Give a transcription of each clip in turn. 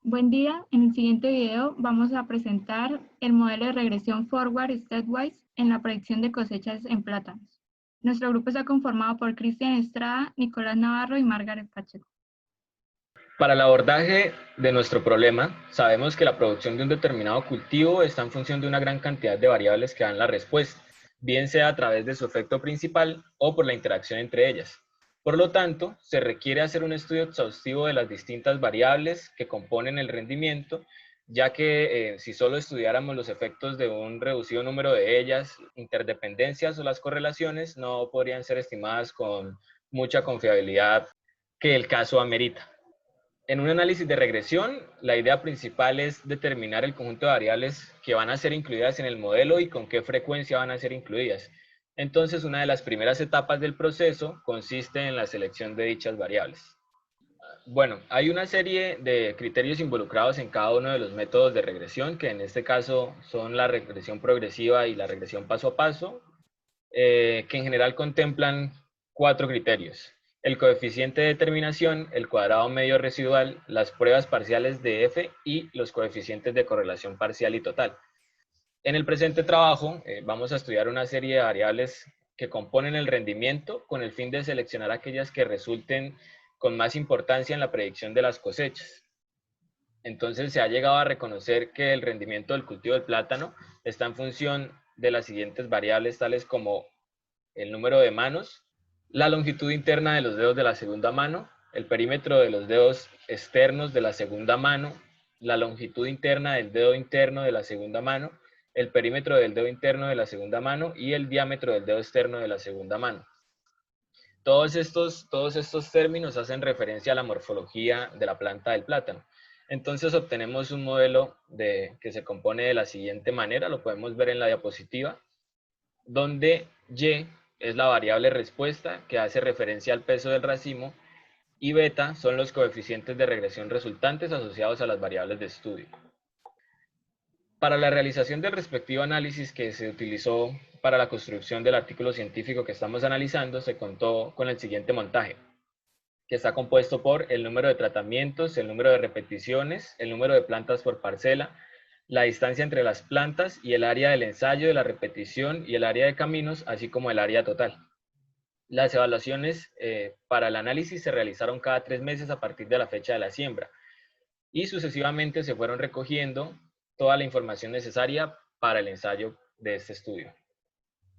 Buen día, en el siguiente video vamos a presentar el modelo de regresión forward stepwise en la predicción de cosechas en plátanos. Nuestro grupo está conformado por Cristian Estrada, Nicolás Navarro y Margaret Pacheco. Para el abordaje de nuestro problema, sabemos que la producción de un determinado cultivo está en función de una gran cantidad de variables que dan la respuesta, bien sea a través de su efecto principal o por la interacción entre ellas. Por lo tanto, se requiere hacer un estudio exhaustivo de las distintas variables que componen el rendimiento, ya que si solo estudiáramos los efectos de un reducido número de ellas, interdependencias o las correlaciones, no podrían ser estimadas con mucha confiabilidad que el caso amerita. En un análisis de regresión, la idea principal es determinar el conjunto de variables que van a ser incluidas en el modelo y con qué frecuencia van a ser incluidas. Entonces, una de las primeras etapas del proceso consiste en la selección de dichas variables. Bueno, hay una serie de criterios involucrados en cada uno de los métodos de regresión, que en este caso son la regresión progresiva y la regresión paso a paso, que en general contemplan 4 criterios: el coeficiente de determinación, el cuadrado medio residual, las pruebas parciales de F y los coeficientes de correlación parcial y total. En el presente trabajo vamos a estudiar una serie de variables que componen el rendimiento con el fin de seleccionar aquellas que resulten con más importancia en la predicción de las cosechas. Entonces se ha llegado a reconocer que el rendimiento del cultivo del plátano está en función de las siguientes variables, tales como el número de manos, la longitud interna de los dedos de la segunda mano, el perímetro de los dedos externos de la segunda mano, la longitud interna del dedo interno de la segunda mano, el perímetro del dedo interno de la segunda mano y el diámetro del dedo externo de la segunda mano. Todos estos términos hacen referencia a la morfología de la planta del plátano. Entonces obtenemos un modelo que se compone de la siguiente manera, lo podemos ver en la diapositiva, donde Y es la variable respuesta que hace referencia al peso del racimo y beta son los coeficientes de regresión resultantes asociados a las variables de estudio. Para la realización del respectivo análisis que se utilizó para la construcción del artículo científico que estamos analizando, se contó con el siguiente montaje, que está compuesto por el número de tratamientos, el número de repeticiones, el número de plantas por parcela, la distancia entre las plantas y el área del ensayo de la repetición y el área de caminos, así como el área total. Las evaluaciones para el análisis se realizaron cada 3 meses a partir de la fecha de la siembra y sucesivamente se fueron recogiendo toda la información necesaria para el ensayo de este estudio.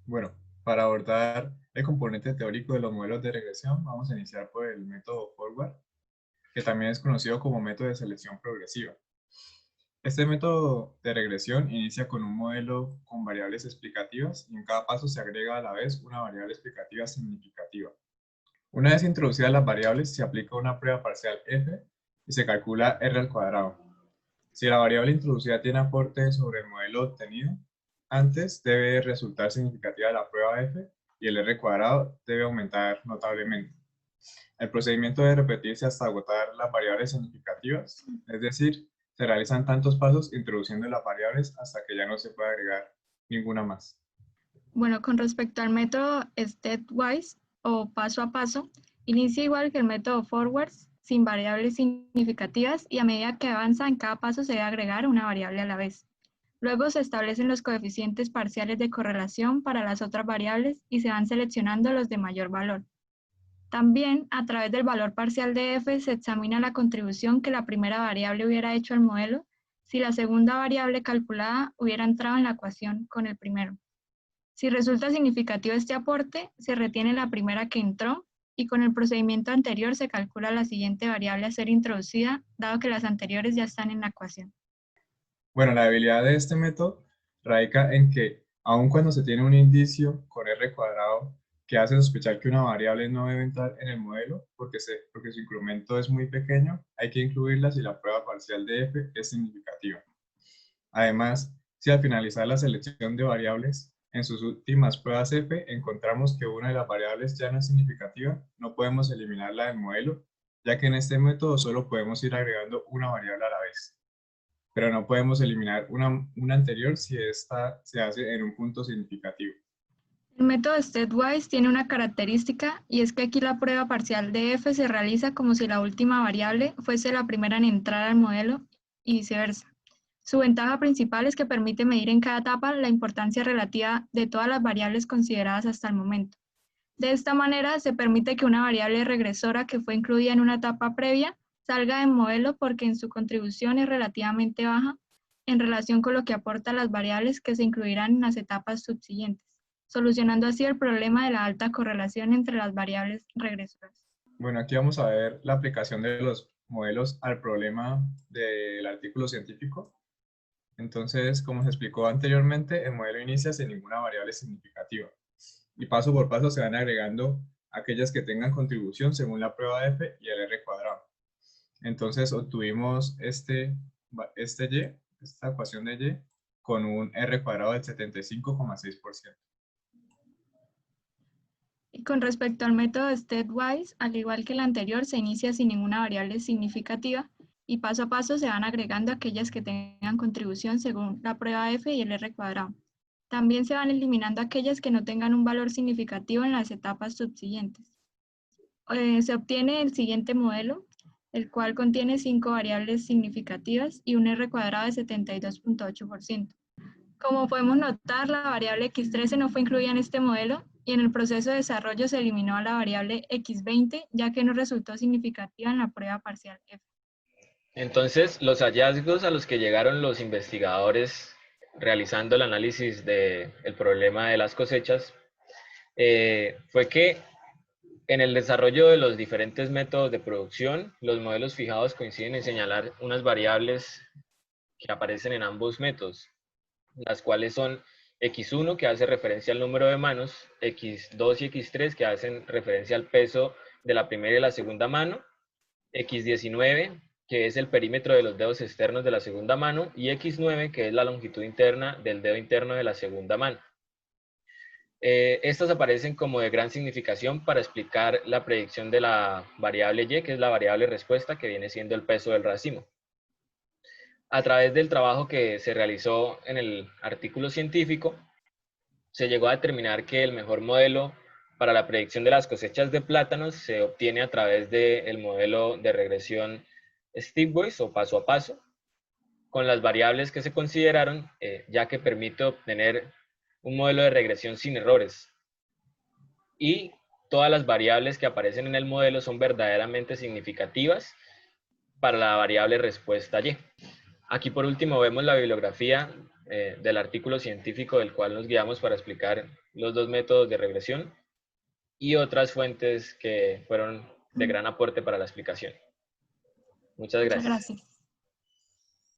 Bueno, para abordar el componente teórico de los modelos de regresión, vamos a iniciar por el método Forward, que también es conocido como método de selección progresiva. Este método de regresión inicia con un modelo con variables explicativas y en cada paso se agrega a la vez una variable explicativa significativa. Una vez introducidas las variables, se aplica una prueba parcial f y se calcula r al cuadrado. Si la variable introducida tiene aporte sobre el modelo obtenido, antes debe resultar significativa la prueba f y el r cuadrado debe aumentar notablemente. El procedimiento debe repetirse hasta agotar las variables significativas, es decir, se realizan tantos pasos introduciendo las variables hasta que ya no se puede agregar ninguna más. Bueno, con respecto al método stepwise o paso a paso, inicia igual que el método forwards, sin variables significativas, y a medida que avanza en cada paso se debe agregar una variable a la vez. Luego se establecen los coeficientes parciales de correlación para las otras variables y se van seleccionando los de mayor valor. También, a través del valor parcial de f, se examina la contribución que la primera variable hubiera hecho al modelo si la segunda variable calculada hubiera entrado en la ecuación con el primero. Si resulta significativo este aporte, se retiene la primera que entró y con el procedimiento anterior se calcula la siguiente variable a ser introducida, dado que las anteriores ya están en la ecuación. Bueno, la debilidad de este método radica en que, aun cuando se tiene un indicio con r cuadrado que hace sospechar que una variable no debe entrar en el modelo porque su incremento es muy pequeño, hay que incluirla si la prueba parcial de f es significativa. Además, si al finalizar la selección de variables en sus últimas pruebas f encontramos que una de las variables ya no es significativa, no podemos eliminarla del modelo, ya que en este método solo podemos ir agregando una variable a la vez. Pero no podemos eliminar una anterior si esta se hace en un punto significativo. El método stepwise tiene una característica y es que aquí la prueba parcial de f se realiza como si la última variable fuese la primera en entrar al modelo y viceversa. Su ventaja principal es que permite medir en cada etapa la importancia relativa de todas las variables consideradas hasta el momento. De esta manera, se permite que una variable regresora que fue incluida en una etapa previa salga del modelo porque en su contribución es relativamente baja en relación con lo que aporta las variables que se incluirán en las etapas subsiguientes, solucionando así el problema de la alta correlación entre las variables regresoras. Bueno, aquí vamos a ver la aplicación de los modelos al problema del artículo científico. Entonces, como se explicó anteriormente, el modelo inicia sin ninguna variable significativa y paso por paso se van agregando aquellas que tengan contribución según la prueba F y el R cuadrado. Entonces obtuvimos esta ecuación de Y con un R cuadrado del 75,6%. Y con respecto al método stepwise, al igual que el anterior, se inicia sin ninguna variable significativa y paso a paso se van agregando aquellas que tengan contribución según la prueba F y el R cuadrado. También se van eliminando aquellas que no tengan un valor significativo en las etapas subsiguientes. Se obtiene el siguiente modelo, el cual contiene 5 variables significativas y un R cuadrado de 72,8%. Como podemos notar, la variable x13 no fue incluida en este modelo y en el proceso de desarrollo se eliminó a la variable x20 ya que no resultó significativa en la prueba parcial F. Entonces, los hallazgos a los que llegaron los investigadores realizando el análisis del problema de las cosechas fue que en el desarrollo de los diferentes métodos de producción, los modelos fijados coinciden en señalar unas variables que aparecen en ambos métodos, las cuales son x1, que hace referencia al número de manos, x2 y x3, que hacen referencia al peso de la primera y la segunda mano, x19, que es el perímetro de los dedos externos de la segunda mano, y x9, que es la longitud interna del dedo interno de la segunda mano. Estas aparecen como de gran significación para explicar la predicción de la variable Y, que es la variable respuesta, que viene siendo el peso del racimo. A través del trabajo que se realizó en el artículo científico, se llegó a determinar que el mejor modelo para la predicción de las cosechas de plátanos se obtiene a través del modelo de regresión stepwise o paso a paso, con las variables que se consideraron, ya que permite obtener un modelo de regresión sin errores. Y todas las variables que aparecen en el modelo son verdaderamente significativas para la variable respuesta Y. Aquí por último vemos la bibliografía del artículo científico del cual nos guiamos para explicar los dos métodos de regresión y otras fuentes que fueron de gran aporte para la explicación. Muchas gracias. Muchas gracias.